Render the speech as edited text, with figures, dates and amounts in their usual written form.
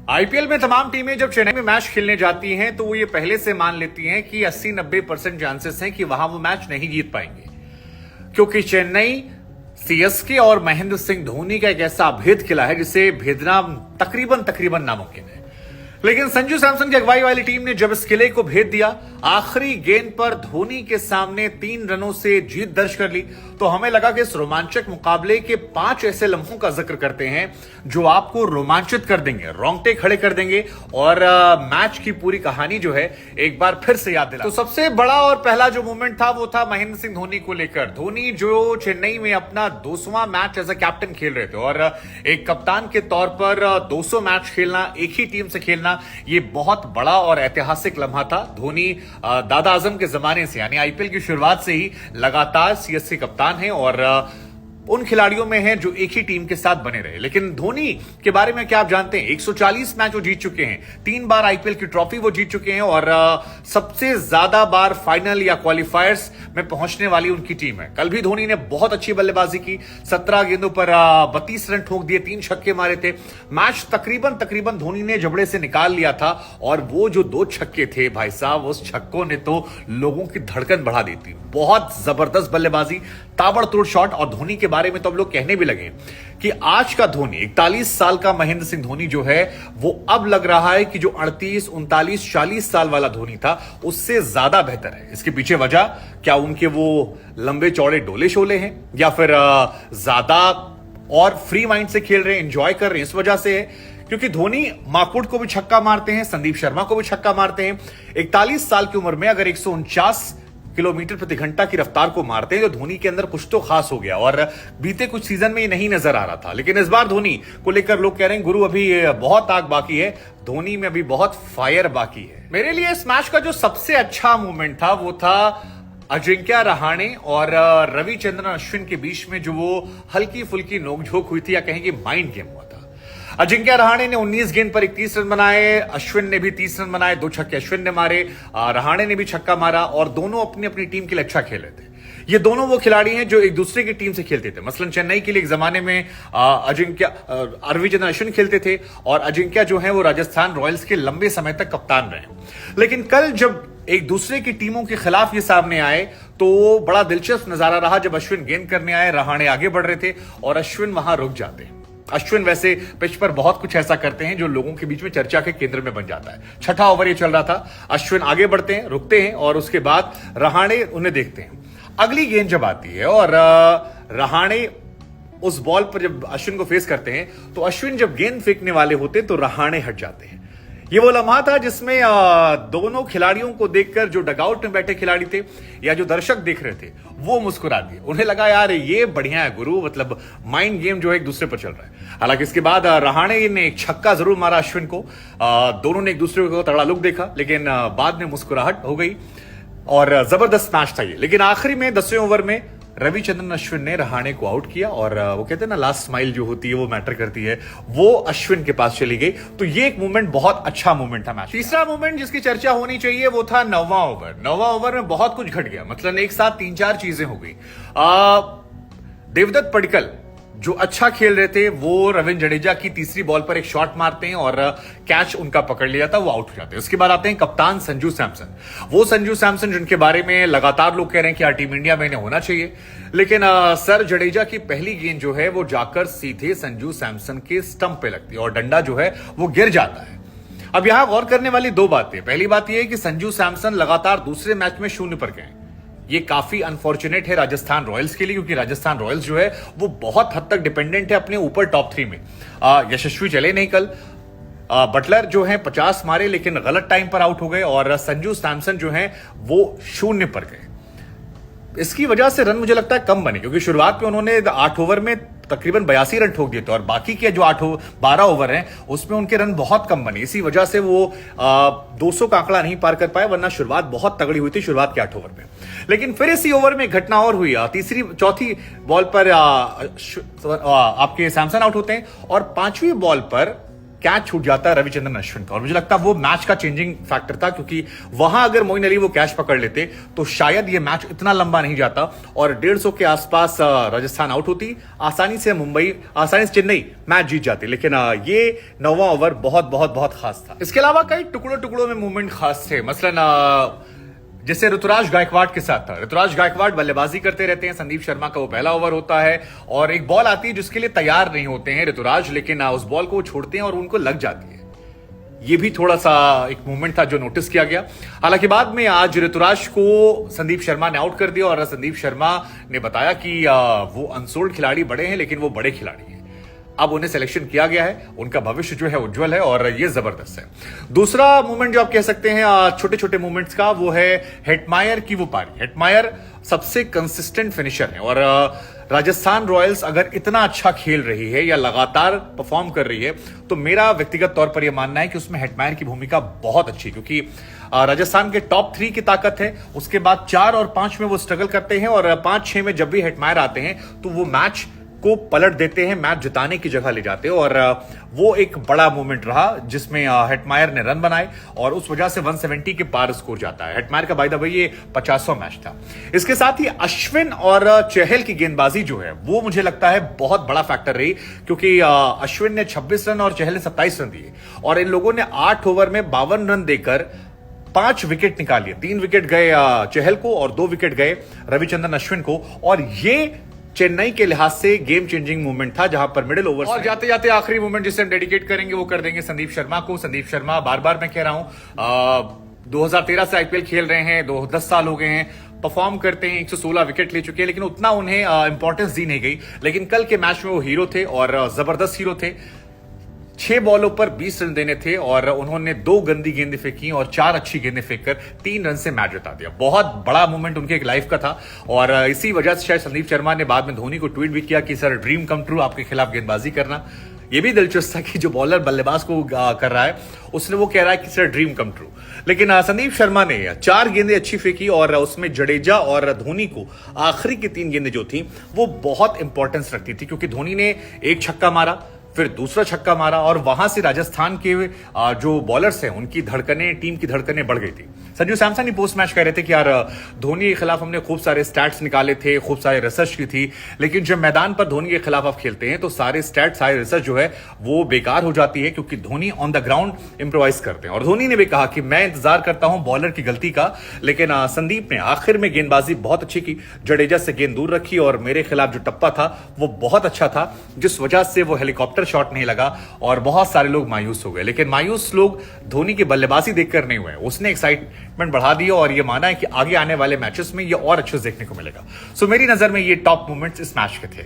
IPL में तमाम टीमें जब चेन्नई में मैच खेलने जाती हैं तो वो ये पहले से मान लेती हैं कि 80-90% चांसेस हैं कि वहां वो मैच नहीं जीत पाएंगे, क्योंकि चेन्नई सीएसके और महेंद्र सिंह धोनी का एक ऐसा अभेद किला है जिसे भेदना तकरीबन नामुमकिन है। लेकिन संजू सैमसन की अगुवाई वाली टीम ने जब इस किले को भेद दिया, आखिरी गेंद पर धोनी के सामने 3 रनों से जीत दर्ज कर ली, तो हमें लगा कि इस रोमांचक मुकाबले के 5 ऐसे लम्हों का जिक्र करते हैं जो आपको रोमांचित कर देंगे, रोंगटे खड़े कर देंगे और मैच की पूरी कहानी जो है एक बार फिर से याद दिला। तो सबसे बड़ा और पहला जो मूवमेंट था वो था महेंद्र सिंह धोनी को लेकर। धोनी जो चेन्नई में अपना 200वां मैच एज अ कैप्टन खेल रहे थे और एक कप्तान के तौर पर 200 मैच खेलना, एक ही टीम से खेलना, ये बहुत बड़ा और ऐतिहासिक लम्हा था। धोनी दादा आजम के जमाने से यानी आईपीएल की शुरुआत से ही लगातार सीएसके कप्तान हैं और उन खिलाड़ियों में हैं जो एक ही टीम के साथ बने रहे। लेकिन धोनी के बारे में क्या आप जानते हैं? 140 मैच वो जीत चुके हैं, 3 बार आईपीएल की ट्रॉफी वो जीत चुके हैं और सबसे ज्यादा बार फाइनल या क्वालिफायर्स में पहुंचने वाली उनकी टीम है। कल भी धोनी ने बहुत अच्छी बल्लेबाजी की, 17 गेंदों पर 32 रन ठोक दिए, 3 छक्के मारे थे। मैच तकरीबन धोनी ने जबड़े से निकाल लिया था और वो जो 2 छक्के थे भाई साहब, उस छक्कों ने तो लोगों की धड़कन बढ़ा दी थी। बहुत जबरदस्त बल्लेबाजी, ताबड़तोड़ शॉट। और धोनी के बारे में तो अब लोग कहने भी लगे कि आज का धोनी, 41 साल का महेंद्र सिंह धोनी जो है वो अब लग रहा है कि जो 38, 39, 40 साल वाला धोनी था उससे ज्यादा बेहतर है। इसके पीछे वजह क्या उनके वो लंबे चौड़े डोले शोले हैं या फिर ज्यादा और फ्री माइंड से खेल रहे हैं, एंजॉय कर रहे हैं, इस वजह से है। क्योंकि धोनी माकुड़ को भी छक्का मारते हैं, संदीप शर्मा को भी छक्का मारते हैं। 41 साल की उम्र में अगर 149 किलोमीटर प्रति घंटा की रफ्तार को मारते हैं तो धोनी के अंदर कुछ तो खास हो गया और बीते कुछ सीजन में ये नहीं नजर आ रहा था। लेकिन इस बार धोनी को लेकर लोग कह रहे हैं गुरु अभी बहुत आग बाकी है, धोनी में अभी बहुत फायर बाकी है। मेरे लिए इस मैच का जो सबसे अच्छा मूवमेंट था वो था अजिंक्य रहाणे और रविचंद्रन अश्विन के बीच में जो वो हल्की फुल्की नोकझोंक हुई थी या कहेंगे माइंड गेम हुआ था। अजिंक्य रहाणे ने 19 गेंद पर 31 रन बनाए, अश्विन ने भी 30 रन बनाए, 2 छक्के अश्विन ने मारे, रहाणे ने भी छक्का मारा और दोनों अपनी अपनी टीम के लिए अच्छा खेल रहे थे। ये दोनों वो खिलाड़ी हैं जो एक दूसरे की टीम से खेलते थे। मसलन चेन्नई के लिए एक जमाने में रविचंद्रन अश्विन खेलते थे और अजिंक्य जो है वो राजस्थान रॉयल्स के लंबे समय तक कप्तान रहे। लेकिन कल जब एक दूसरे की टीमों के खिलाफ ये सामने आए तो बड़ा दिलचस्प नजारा रहा। जब अश्विन गेंद करने आए, रहाणे आगे बढ़ रहे थे और अश्विन वहां रुक जाते। अश्विन वैसे पिच पर बहुत कुछ ऐसा करते हैं जो लोगों के बीच में चर्चा के केंद्र में बन जाता है। 6ठा ओवर ये चल रहा था, अश्विन आगे बढ़ते हैं, रुकते हैं और उसके बाद रहाणे उन्हें देखते हैं। अगली गेंद जब आती है और रहाणे उस बॉल पर जब अश्विन को फेस करते हैं तो अश्विन जब गेंद फेंकने वाले होते तो रहाणे हट जाते हैं। ये वो लम्हा था जिसमें दोनों खिलाड़ियों को देखकर जो डगआउट में बैठे खिलाड़ी थे या जो दर्शक देख रहे थे वो मुस्कुरा दिए। उन्हें लगा यार ये बढ़िया है गुरु, मतलब माइंड गेम जो है एक दूसरे पर चल रहा है। हालांकि इसके बाद रहाणे ने एक छक्का जरूर मारा अश्विन को, दोनों ने एक दूसरे को तगड़ा लुक देखा, लेकिन बाद में मुस्कुराहट हो गई और जबरदस्त मैच था ये। लेकिन आखिरी में 10वें ओवर में रविचंद्रन अश्विन ने रहाणे को आउट किया और वो कहते हैं ना लास्ट स्माइल जो होती है वो मैटर करती है, वो अश्विन के पास चली गई। तो ये एक मूवमेंट बहुत अच्छा मूवमेंट था मैच। तीसरा मूवमेंट जिसकी चर्चा होनी चाहिए वो था 9वां ओवर। 9वां ओवर में बहुत कुछ घट गया, मतलब एक साथ 3-4 चीजें हो गई। देवदत्त पडिक्कल जो अच्छा खेल रहे थे वो रविंद्र जडेजा की तीसरी बॉल पर एक शॉट मारते हैं और कैच उनका पकड़ लिया था, वो आउट हो जाते हैं। उसके बाद आते हैं कप्तान संजू सैमसन। वो संजू सैमसन जिनके बारे में लगातार लोग कह रहे हैं कि टीम इंडिया में इन्हें होना चाहिए, लेकिन सर जडेजा की पहली गेंद जो है वो जाकर सीधे संजू सैमसन के स्टंप पे लगती है और डंडा जो है वो गिर जाता है। अब यहां गौर करने वाली 2 बातें। पहली बात यह है कि संजू सैमसन लगातार दूसरे मैच में 0 पर गए। ये काफी अनफॉर्चुनेट है राजस्थान रॉयल्स के लिए, क्योंकि राजस्थान रॉयल्स जो है वो बहुत हद तक डिपेंडेंट है अपने ऊपर टॉप 3 में। यशस्वी चले नहीं कल, बटलर जो है 50 मारे लेकिन गलत टाइम पर आउट हो गए और संजू सैमसन जो है वो 0 पर गए। इसकी वजह से रन मुझे लगता है कम बने, क्योंकि शुरुआत में उन्होंने 8 ओवर में तकरीबन 82 रन ठोक दिए थे और बाकी के जो 12 ओवर हैं उसमें उनके रन बहुत कम बने। इसी वजह से वो 200 का आंकड़ा नहीं पार कर पाए, वरना शुरुआत बहुत तगड़ी हुई थी शुरुआत के 8 ओवर में। लेकिन फिर इसी ओवर में घटना और हुई। चौथी बॉल पर आपके सैमसन आउट होते हैं और 5वीं बॉल पर कैच छूट जाता है रविचंद्रन अश्विन का, और मुझे लगता है वो मैच का चेंजिंग फैक्टर था, क्योंकि वहां अगर मोइन अली वो कैच पकड़ लेते तो शायद ये मैच इतना लंबा नहीं जाता और 150 के आसपास राजस्थान आउट होती, आसानी से चेन्नई मैच जीत जाती। लेकिन ये 9वां ओवर बहुत बहुत बहुत खास था। इसके अलावा कई टुकड़ों में मूवमेंट खास थे, मसलन जैसे ऋतुराज गायकवाड़ के साथ था। ऋतुराज गायकवाड़ बल्लेबाजी करते रहते हैं, संदीप शर्मा का वो पहला ओवर होता है और एक बॉल आती है जिसके लिए तैयार नहीं होते हैं ऋतुराज, लेकिन उस बॉल को वो छोड़ते हैं और उनको लग जाती है। ये भी थोड़ा सा एक मूवमेंट था जो नोटिस किया गया। हालांकि बाद में आज ऋतुराज को संदीप शर्मा ने आउट कर दिया और संदीप शर्मा ने बताया कि वो अनसोल्ड खिलाड़ी बड़े हैं, लेकिन वो बड़े खिलाड़ी हैं, अब उन्हें सिलेक्शन किया गया है, उनका भविष्य जो है उज्जवल है और ये जबरदस्त है। दूसरा मूवमेंट जो आप कह सकते हैं छोटे छोटे मूवमेंट्स का, वो है हेटमायर की वो पारी। हेटमायर सबसे कंसिस्टेंट फिनिशर है और राजस्थान रॉयल्स अगर इतना अच्छा खेल रही है या लगातार परफॉर्म कर रही है तो मेरा व्यक्तिगत तौर पर यह मानना है कि उसमें हेटमायर की भूमिका बहुत अच्छी, क्योंकि राजस्थान के टॉप 3 की ताकत है, उसके बाद 4 और 5 में वो स्ट्रगल करते हैं और 5-6 में जब भी हेटमायर आते हैं तो वो मैच को पलट देते हैं, मैच जिताने की जगह ले जाते हैं और वो एक बड़ा मूवमेंट रहा जिसमें हेटमायर ने रन बनाए और उस वजह से 170 के पार स्कोर जाता है। हेटमायर का बाय द वे ये 50वां मैच था। इसके साथ ही अश्विन और चहल की गेंदबाजी जो है वो मुझे लगता है बहुत बड़ा फैक्टर रही, क्योंकि अश्विन ने 26 रन और चहल ने 27 रन दिए और इन लोगों ने 8 ओवर में 52 रन देकर 5 विकेट निकालिए। 3 विकेट गए चहल को और 2 विकेट गए रविचंद्रन अश्विन को, और ये चेन्नई के लिहाज से गेम चेंजिंग मूवमेंट था, जहां पर मिडिल ओवर और जाते जाते आखिरी मूवमेंट जिसे हम डेडिकेट करेंगे वो कर देंगे संदीप शर्मा को। संदीप शर्मा बार बार मैं कह रहा हूं 2013 से आईपीएल खेल रहे हैं, 10 साल हो गए हैं, परफॉर्म करते हैं, 116 विकेट ले चुके हैं, लेकिन उतना उन्हें इंपॉर्टेंस दी नहीं गई। लेकिन कल के मैच में वो हीरो थे और जबरदस्त हीरो थे। 6 बॉलों पर 20 रन देने थे और उन्होंने 2 गंदी गेंदें फेंकी और 4 अच्छी गेंदें फेंककर 3 रन से मैच जिता दिया। बहुत बड़ा मूवमेंट उनके एक लाइफ का था और इसी वजह से शायद संदीप शर्मा ने बाद में धोनी को ट्वीट भी किया कि सर ड्रीम कम ट्रू आपके खिलाफ गेंदबाजी करना। ये भी दिलचस्प था कि जो बॉलर बल्लेबाज को कर रहा है उसने वो कह रहा है कि सर ड्रीम कम ट्रू। लेकिन संदीप शर्मा ने 4 गेंदें अच्छी फेंकी और उसमें जडेजा और धोनी को आखिरी की 3 गेंदें जो थी वो बहुत इंपॉर्टेंस रखती थी, क्योंकि धोनी ने एक छक्का मारा, फिर दूसरा छक्का मारा और वहां से राजस्थान के जो बॉलर्स हैं उनकी टीम की धड़कनें बढ़ गई थी। संजू सैमसन ही पोस्ट मैच कह रहे थे कि यार धोनी के खिलाफ हमने खूब सारे स्टैट्स निकाले थे, खूब सारे रिसर्च की थी, लेकिन जब मैदान पर धोनी के खिलाफ आप खेलते हैं तो सारे स्टैट्स, सारे रिसर्च जो है वो बेकार हो जाती है, क्योंकि Dhoni on the ground improvise करते हैं। और धोनी ने भी कहा कि मैं इंतजार करता हूं बॉलर की गलती का, लेकिन संदीप ने आखिर में गेंदबाजी बहुत अच्छी की, जडेजा से गेंद दूर रखी और मेरे खिलाफ जो टप्पा था वो बहुत अच्छा था, जिस वजह से वो हेलीकॉप्टर शॉट नहीं लगा और बहुत सारे लोग मायूस हो गए। लेकिन मायूस लोग धोनी की बल्लेबाजी देखकर नहीं हुए, उसने एक्साइटमेंट बढ़ा दिया और ये माना है कि आगे आने वाले मैचेस में ये और अच्छे देखने को मिलेगा। सो मेरी नजर में ये टॉप मोमेंट्स इस मैच के थे।